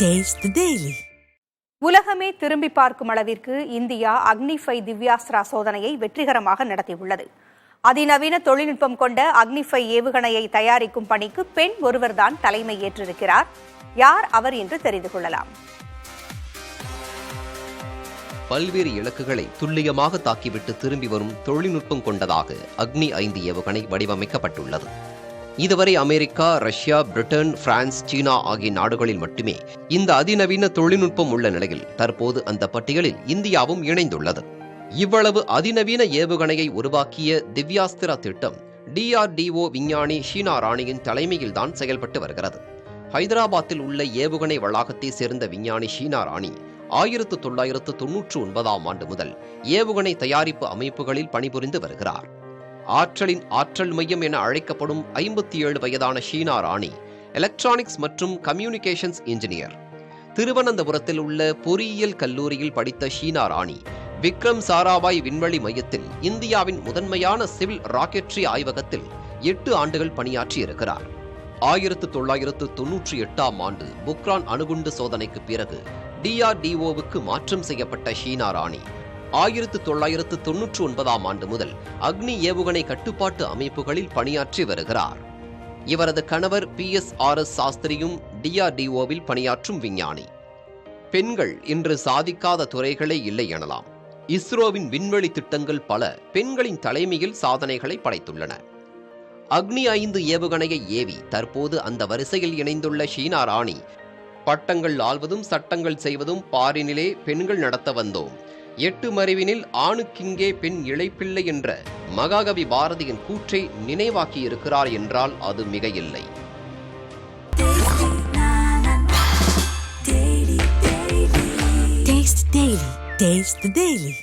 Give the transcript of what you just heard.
Taste the Daily. உலகமே திரும்பி பார்க்கும் அளவிற்கு இந்தியா அக்னி-5 திவ்யாஸ்திரா சோதனையை வெற்றிகரமாக நடத்தியுள்ளது. அதிநவீன தொழில்நுட்பம் கொண்ட அக்னி-5 ஏவுகணையை தயாரிக்கும் பணிக்கு பெண் ஒருவர்தான் தலைமை ஏற்றிருக்கிறார். யார் அவர் என்று தெரிந்து கொள்ளலாம். பல்வேறு இலக்குகளை துல்லியமாக தாக்கிவிட்டு திரும்பி வரும் தொழில்நுட்பம் கொண்டதாக அக்னி-5 ஏவுகணை வடிவமைக்கப்பட்டுள்ளது. இதுவரை அமெரிக்கா, ரஷ்யா, பிரிட்டன், பிரான்ஸ், சீனா ஆகிய நாடுகளில் மட்டுமே இந்த அதிநவீன தொழில்நுட்பம் உள்ள நிலையில் தற்போது அந்த பட்டியலில் இந்தியாவும் இணைந்துள்ளது. இவ்வளவு அதிநவீன ஏவுகணையை உருவாக்கிய திவ்யாஸ்திரா திட்டம் DRDO விஞ்ஞானி ஷீனா ராணியின் தலைமையில்தான் செயல்பட்டு வருகிறது. ஹைதராபாத்தில் உள்ள ஏவுகணை வளாகத்தை சேர்ந்த விஞ்ஞானி ஷீனா ராணி 1999ஆம் ஆண்டு முதல் ஏவுகணை தயாரிப்பு அமைப்புகளில் பணிபுரிந்து வருகிறார். ஆற்றலின் ஆற்றல் மையம் என அழைக்கப்படும் 57 வயதான ஷீனா ராணி எலக்ட்ரானிக்ஸ் மற்றும் கம்யூனிகேஷன்ஸ் இன்ஜினியர். திருவனந்தபுரத்தில் உள்ள பொறியியல் கல்லூரியில் படித்த ஷீனா ராணி விக்ரம் சாராபாய் விண்வெளி மையத்தில் இந்தியாவின் முதன்மையான சிவில் ராக்கெட்ரி ஆய்வகத்தில் 8 ஆண்டுகள் பணியாற்றியிருக்கிறார். 1998ஆம் ஆண்டு புக்ரான் அணுகுண்டு சோதனைக்கு பிறகு DRDOவுக்கு மாற்றம் செய்யப்பட்ட ஷீனா ராணி 1999ஆம் ஆண்டு முதல் அக்னி ஏவுகணை கட்டுப்பாட்டு அமைப்புகளில் பணியாற்றி வருகிறார். இவரது கணவர் PSRS சாஸ்திரியும் DRDOவில் பணியாற்றும் விஞ்ஞானி. பெண்கள் இன்று சாதிக்காத துறைகளே இல்லை எனலாம். இஸ்ரோவின் விண்வெளி திட்டங்கள் பல பெண்களின் தலைமையில் சாதனைகளை படைத்துள்ளன. அக்னி-5 ஏவுகணையை ஏவி தற்போது அந்த வரிசையில் இணைந்துள்ள ஷீனா ராணி, பட்டங்கள் ஆள்வதும் சட்டங்கள் செய்வதும் பாரினிலே பெண்கள் நடத்த வந்தோம், 8 மறைவினில் ஆணுக்கிங்கே பெண் இளைப்பிள்ளை என்ற மகாகவி பாரதியின் கூற்றை நினைவாக்கியிருக்கிறார் என்றால் அது மிகையில்லை. Taste the Daily.